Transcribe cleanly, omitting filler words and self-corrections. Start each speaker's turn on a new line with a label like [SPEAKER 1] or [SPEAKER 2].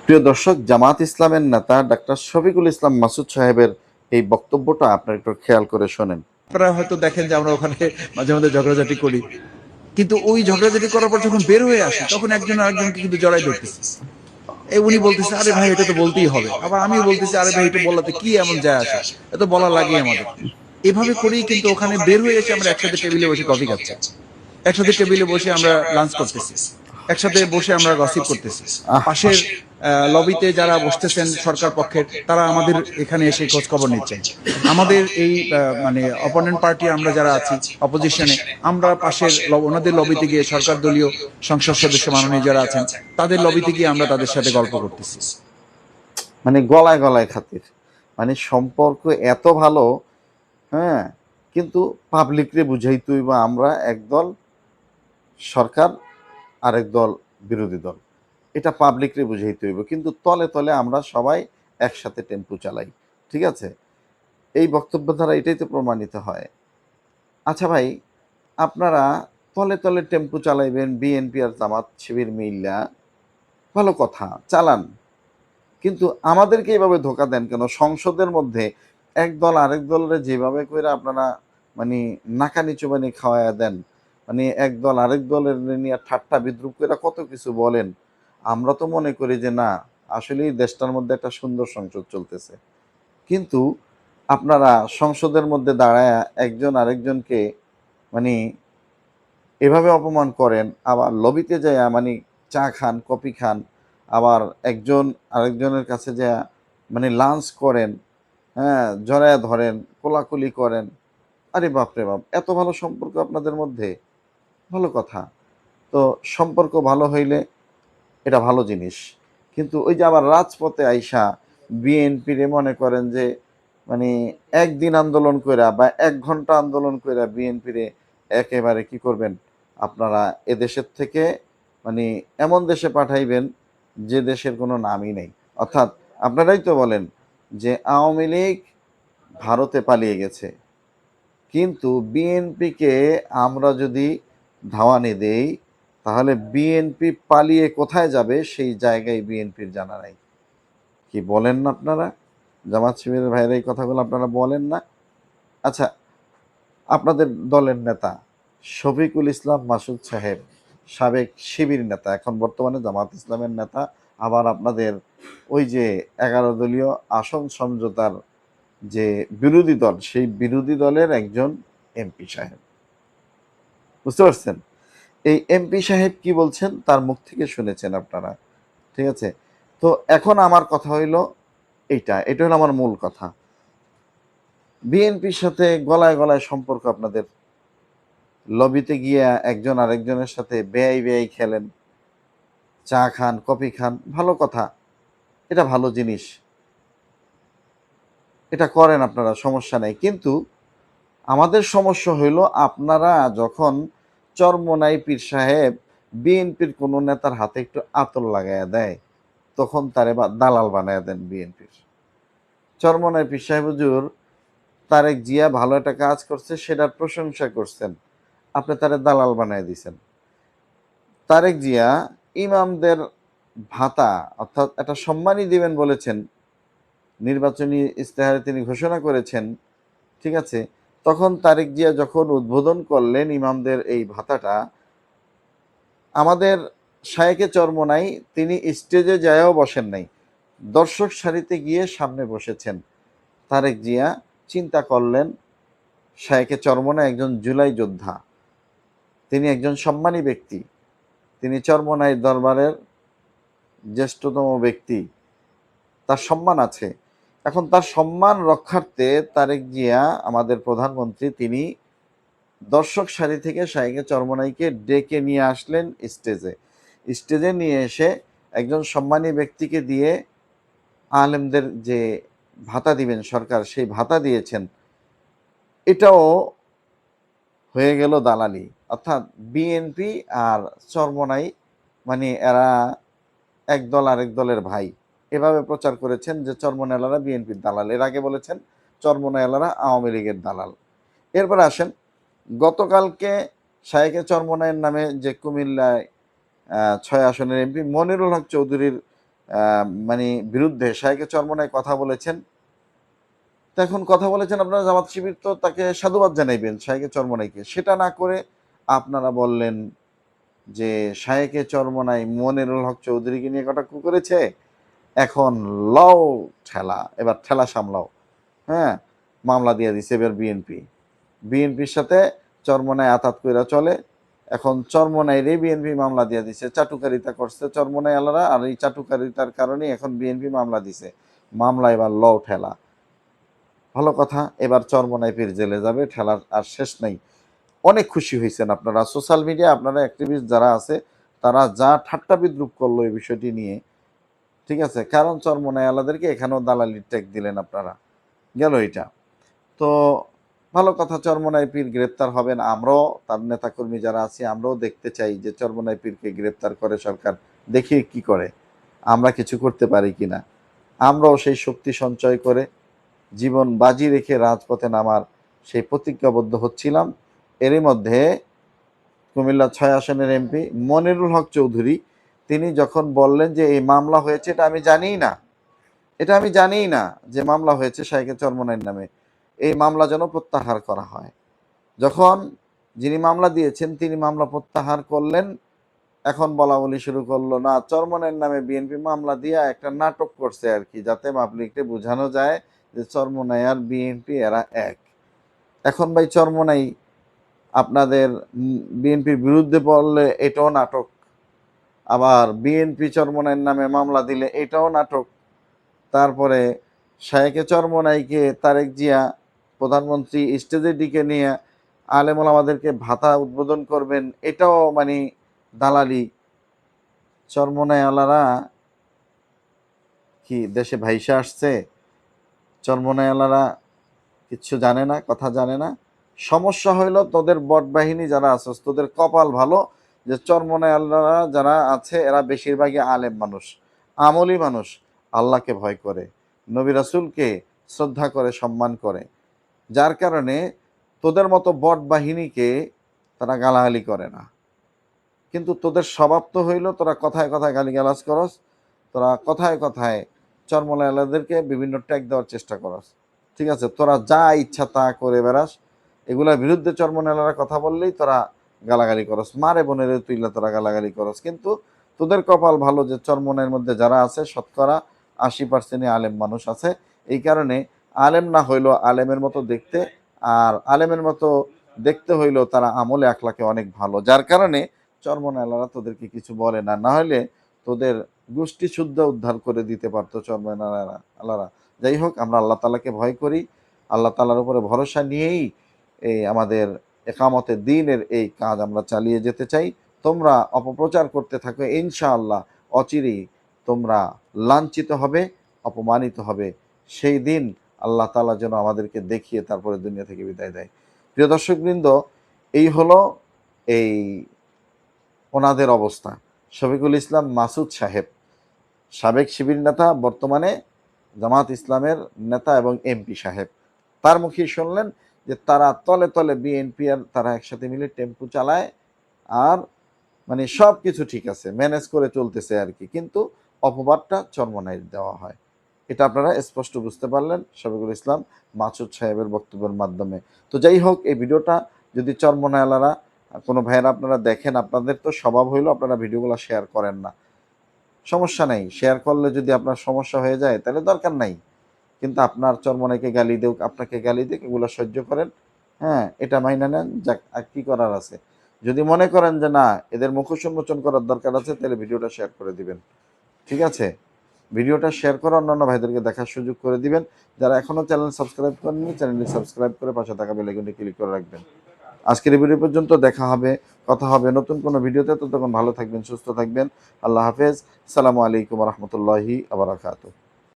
[SPEAKER 1] প্রিয় দর্শক, জামাত ইসলামের নেতা ডাক্তার শফিকুল ইসলাম মাসুদ সাহেবের এই বক্তব্যটা আপনারা একটু খেয়াল করে শোনেন।
[SPEAKER 2] আপনারা হয়তো দেখেন যে আমরা ওখানে মাঝে মধ্যে ঝগড়াঝাটি করি, কিন্তু ওই ঝগড়াঝাটি করার পর যখন বের হয়ে আসি তখন একজন আরেকজনকে কিন্তু জড়াই ধরতেছে। উনি বলতেছে আরে ভাই এটা তো বলতেই হবে, আবার আমিও বলতেছি আরে ভাই এটা বলাতে কি এমন যায় আসে, এটা বলা লাগে আমাদের। এভাবে করেই কিন্তু ওখানে বের হয়ে এসে আমরা একসাথে টেবিলে বসে কফি খাচ্ছি, একসাথে টেবিলে বসে আমরা লাঞ্চ করতেছি, একসাথে বসে আমরা গসিপ করতেছি।
[SPEAKER 1] আহ
[SPEAKER 2] পাশের লবিতে যারা বসতেছেন সরকার পক্ষের, তারা আমাদের এখানে এসে খোঁজ খবর নিচ্ছেন। আমাদের এই মানে অপোনেন্ট পার্টি আমরা যারা আছি অপোজিশনে, আমরা পাশের ওনাদের লবিতে গিয়ে সরকার দলীয় সংসদ সদস্য মাননীয় যারা আছেন তাদের লবিতে গিয়ে আমরা তাদের সাথে গল্প করতেছি।
[SPEAKER 1] মানে গলায় গলায় খাতির, মানে সম্পর্ক এত ভালো। হ্যাঁ, কিন্তু পাবলিকরে বুঝাইতেই বা আমরা একদল সরকার, আরেক দল বিরোধী দল, এটা পাবলিকরে বুঝাইতে হইব, কিন্তু তলে তলে আমরা সবাই একসাথে টেম্পু চালাই। ঠিক আছে, এই বক্তব্য দ্বারা এটাই তো প্রমাণিত হয়। আচ্ছা ভাই, আপনারা তলে তলে টেম্পু চালাইবেন, বিএনপি আর জামাত শিবির মিল্লা, ভালো কথা, চালান, কিন্তু আমাদেরকে এইভাবে ধোকা দেন কেন? সংসদের মধ্যে এক দল আরেক দলের যেভাবে করে আপনারা মানে নাকানি চুবানি খাওয়াইয়া দেন, মানে এক দল আরেক দলের নিয়ে ঠাট্টা বিদ্রুপ করে কত কিছু বলেন, আমরা তো মনে করি যে না, আসলেই দেশটার মধ্যে একটা সুন্দর সংসদ চলতেছে। কিন্তু আপনারা সংসদের মধ্যে দাঁড়ায়া একজন আরেকজনকে মানে এভাবে অপমান করেন, আবার লবিতে যায় মানে চা খান, কফি খান, আবার একজন আরেকজনের কাছে যায় মানে লাঞ্চ করেন, হ্যাঁ, জড়ায়া ধরেন, কোলাকুলি করেন। আরে বাপ রে বাপ, এত ভালো সম্পর্ক আপনাদের মধ্যে, ভালো কথা। তো সম্পর্ক ভালো হইলে এটা ভালো জিনিস, কিন্তু ওই যে আবার রাজপথে আইসা বিএনপিরে মনে করেন যে মানে একদিন আন্দোলন কইরা বা 1 ঘন্টা আন্দোলন কইরা বিএনপিরে একেবারে কি করবেন আপনারা, এদেশের থেকে মানে এমন দেশে পাঠাইবেন যে দেশের কোনো নামই নেই। অর্থাৎ আপনারাই তো বলেন যে আওয়ামী লীগ ভারতে পালিয়ে গেছে, কিন্তু বিএনপিকে আমরা যদি ধাওয়ানি দেই, তাহলে বিএনপি পালিয়ে কোথায় যাবে সেই জায়গায় বিএনপির জানা নাই। কি বলেন না আপনারা? জামাত শিবিরের ভাইয়েরা এই কথাগুলো আপনারা বলেন না? আচ্ছা, আপনাদের দলের নেতা শফিকুল ইসলাম মাসুদ সাহেব, সাবেক শিবির নেতা, এখন বর্তমানে জামাত ইসলামের নেতা, আবার আপনাদের ওই যে 11 দলীয় আসন সমঝোতার যে বিরোধী দল, সেই বিরোধী দলের একজন এমপি সাহেব, বুঝতে পারছেন? এই এমপি সাহেব কি বলছেন তার মুখ থেকে শুনেছেন আপনারা। ঠিক আছে, তো এখন আমার কথা হইল এটা হলো আমার মূল কথা। বিএনপির সাথে গলায় গলায় সম্পর্ক আপনাদের, লবিতে গিয়া একজন আরেকজনের সাথে বেয়াই বেয়াই খেলেন, চা খান, কফি খান, ভালো কথা, এটা ভালো জিনিস, এটা করেন আপনারা, সমস্যা নেই। কিন্তু আমাদের সমস্যা হইল আপনারা যখন চরমোনাই পীর সাহেব বিএনপির কোনো নেতার হাতে একটু আতর লাগাইয়া দেয়, তখন তারে দালাল বানায় দেন বিএনপির। চরমোনাই পীর সাহেব হুজুর তারেক জিয়া ভালো একটা কাজ করছে, সেটার প্রশংসা করছেন, আপনি তারে দালাল বানায় দিছেন। তারেক জিয়া ইমামদের ভাতা অর্থাৎ একটা সম্মানই দিবেন বলেছেন, নির্বাচনী ইস্তেহারে তিনি ঘোষণা করেছেন। ঠিক আছে, তখন তারেক জিয়া যখন উদ্বোধন করলেন ইমামদের এই ভাতাটা, আমাদের শায়েখে চরমোনাই তিনি স্টেজে যায়ও বসেন নাই, দর্শক সারিতে গিয়ে সামনে বসেছেন। তারেক জিয়া চিন্তা করলেন শায়েখে চরমোনাই একজন জুলাই যোদ্ধা, তিনি একজন সম্মানী ব্যক্তি, তিনি চরমোনাই দরবারের জ্যেষ্ঠতম ব্যক্তি, তার সম্মান আছে। এখন তার সম্মান রক্ষার্থে তারেক জিয়া আমাদের প্রধানমন্ত্রী, তিনি দর্শক সারি থেকে শায়েখে চরমোনাইকে ডেকে নিয়ে আসলেন স্টেজে। স্টেজে নিয়ে এসে একজন সম্মানী ব্যক্তিকে দিয়ে আলেমদের যে ভাতা দিবেন সরকার, সেই ভাতা দিয়েছেন। এটাও হয়ে গেল দালালি, অর্থাৎ বিএনপি আর চরমোনাই মানে এরা এক দল আরেক দলের ভাই, এভাবে প্রচার করেছেন যে চরমোনাইলারা বিএনপির দালাল। এর আগে বলেছেন চরমোনাইলারা আওয়ামী লীগের দালাল। এরপরে আসেন, গতকালকে শায়েখে চরমোনাইয়ের নামে যে কুমিল্লায় 6 আসনের এমপি মনিরুল হক চৌধুরীর মানে বিরুদ্ধে শাহেকে চরমনায় কথা বলেছেন। তো এখন কথা বলেছেন আপনারা, জামাত শিবির তো তাকে সাধুবাদ জানাইবেন শাহেকে চরমনাইকে, সেটা না করে আপনারা বললেন যে শাহেকে চরমনাই মনিরুল হক চৌধুরীকে নিয়ে কটাক্ষ করেছে, এখন লও ঠেলা, এবার ঠেলা সামলাও। হ্যাঁ, মামলা দিয়ে দিছে এবার বিএনপির সাথে চরমনায় আতাত কইরা চলে। এখন চরমনাই রে বিএনপি মামলা দিয়ে দিছে, চাটুকারিতা করছে চরমনাই আলারা, আর এই চাটুকারিতার কারণে এখন বিএনপি মামলা দিছে। মামলা এবার লও ঠেলা, ভালো কথা। এবার চরমনাই পীর জেলে যাবে, ঠেলার আর শেষ নাই। অনেক খুশি হয়েছেন আপনারা, সোশ্যাল মিডিয়া আপনারা অ্যাক্টিভিস্ট যারা আছে তারা যা ঠাট্টা বিদ্রুপ করলো এই বিষয়টি নিয়ে, ঠিক আছে, কারণ চরমনাই আলাদেরকে এখানেও দালালির ট্যাগ দিলেন আপনারা, গেল এটা। তো ভালো কথা, চরমনাই পীর গ্রেপ্তার হবেন, আমরাও তার নেতাকর্মী যারা আছি আমরাও দেখতে চাই যে চরমনাই পীরকে গ্রেপ্তার করে সরকার, দেখি কি করে, আমরা কিছু করতে পারি কিনা। আমরাও সেই শক্তি সঞ্চয় করে জীবন বাজি রেখে রাজপথে নামার সেই প্রতিজ্ঞাবদ্ধ হচ্ছিলাম। এরই মধ্যে কুমিল্লা ৬ আসনের এমপি মনিরুল হক চৌধুরী তিনি যখন বললেন যে এই মামলা হয়েছে, এটা আমি জানিই না যে মামলা হয়েছে শাহেকে চরমনাইয়ের নামে, এই মামলা যেন প্রত্যাহার করা হয়। যখন যিনি মামলা দিয়েছেন তিনি মামলা প্রত্যাহার করলেন, এখন বলা বলি শুরু করলো, না চরমনাইয়ের নামে বিএনপি মামলা দিয়া একটা নাটক করছে আর কি, যাতে পাবলিককে বোঝানো যায় যে চরমনাই আর বিএনপি এরা এক। এখন ভাই চরমনাই আপনাদের বিএনপির বিরুদ্ধে বললে এটাও নাটক, আবার বিএনপি চরমনাইয়ের নামে মামলা দিলে এটাও নাটক। তারপরে শাহেকে চরমনাইকে তারেক জিয়া প্রধানমন্ত্রী স্টেজে ডেকে নিয়ে আলেম ওলামাদেরকে ভাতা উদ্বোধন করবেন, এটাও মানে দালালি। চরমনাই আলারা কি দেশে ভাইসা আসছে? চরমনাই আলারা কিচ্ছু জানে না, কথা জানে না। সমস্যা হইল তোদের বট বাহিনী যারা আছে, তোদের কপাল ভালো যে চরমনাই আলারা যারা আছে এরা বেশিরভাগই আলেম মানুষ, আমলি মানুষ, আল্লাহকে ভয় করে, নবী রাসূলকে শ্রদ্ধা করে, সম্মান করে, যার কারণে তোদের মতো বট বাহিনীকে তারা গালাগালি করে না। কিন্তু তোদের স্বভাব তো হইল তোরা কথায় কথায় গালিগালাজ করস, তোরা কথায় কথায় চরমনাই আলাদেরকে বিভিন্ন ট্যাগ দেওয়ার চেষ্টা করস, ঠিক আছে, তোরা যা ইচ্ছা তা করে বেড়াস, এগুলোর বিরুদ্ধে চরমনাই আলারা কথা বললেই তোরা গালাগালি করস, মারে বোনের তুইলে তোরা গালাগালি করস। কিন্তু তোদের কপাল ভালো যে চরমনাইয়ের মধ্যে যারা আছে শতকরা 80% আলেম মানুষ আছে, এই কারণে আলেম না হইলেও আলেমের মতো দেখতে, আর আলেমের মতো দেখতে হইলেও তারা আমলে আখলাকে অনেক ভালো, যার কারণে চরমনাই আলারা তোদেরকে কিছু বলে না, না হলে তোদের গোষ্ঠী শুদ্ধ উদ্ধার করে দিতে পারতো চরমনাই আলারা। যাই হোক, আমরা আল্লাহ তাআলাকে ভয় করি, আল্লাহ তাআলার উপরে ভরসা নিয়েই এই আমাদের একামতের দিনের এই কাজ আমরা চালিয়ে যেতে চাই। তোমরা অপপ্রচার করতে থাকো, ইনশাআল্লাহ অচিরেই তোমরা লাঞ্ছিত হবে, অপমানিত হবে। সেই দিন আল্লাহ তাআলা যেন আমাদেরকে দেখিয়ে তারপরে দুনিয়া থেকে বিদায় দেয়। প্রিয় দর্শকবৃন্দ, এই হলো এই ওনাদের অবস্থা। শফিকুল ইসলাম মাসুদ সাহেব, সাবেক শিবির নেতা, বর্তমানে জামাত ইসলামের নেতা এবং এমপি সাহেব, তার মুখেই শুনলেন যে তারা তলে তলে বিএনপি আর তারা একসাথে মিলে টেম্পু চালায়, আর মানে সব কিছু ঠিক আছে, ম্যানেজ করে চলতেছে আর কি, কিন্তু অপবাদটা চরমনাই দেওয়া হয়। এটা আপনারা স্পষ্ট বুঝতে পারলেন শফিকুল ইসলাম মাসুদ সাহেবের বক্তব্যের মাধ্যমে। তো যাই হোক, এই ভিডিওটা যদি চরমনাই আলারা কোনো ভাইয়েরা আপনারা দেখেন, আপনাদের তো স্বভাব হইলো আপনারা ভিডিওগুলো শেয়ার করেন না, সমস্যা নেই, শেয়ার করলে যদি আপনার সমস্যা হয়ে যায় তাহলে দরকার নাই, কিন্তু আপনার চরমনাইকে গালি দেউক, আপনাকে গালি দিক, এগুলো সহ্য করেন, হ্যাঁ, এটা মাইনা নেন, যাক আর কি করার আছে। যদি মনে করেন যে না এদের মুখোশ উন্মোচন করার দরকার আছে, তাহলে ভিডিওটা শেয়ার করে দিবেন, ঠিক আছে, ভিডিওটা শেয়ার করে অন্যান্য ভাইদেরকে দেখার সুযোগ করে দিবেন। যারা এখনও চ্যানেল সাবস্ক্রাইব করেননি, চ্যানেলটি সাবস্ক্রাইব করে পাশে থাকা বেল আইকনটি ক্লিক করে রাখবেন। আজকের এই ভিডিও পর্যন্ত, দেখা হবে, কথা হবে নতুন কোনো ভিডিওতে। ততক্ষণ ভালো থাকবেন, সুস্থ থাকবেন, আল্লাহ হাফেজ, আসসালামু আলাইকুম রহমতুল্লাহি আবরাকাতুহু।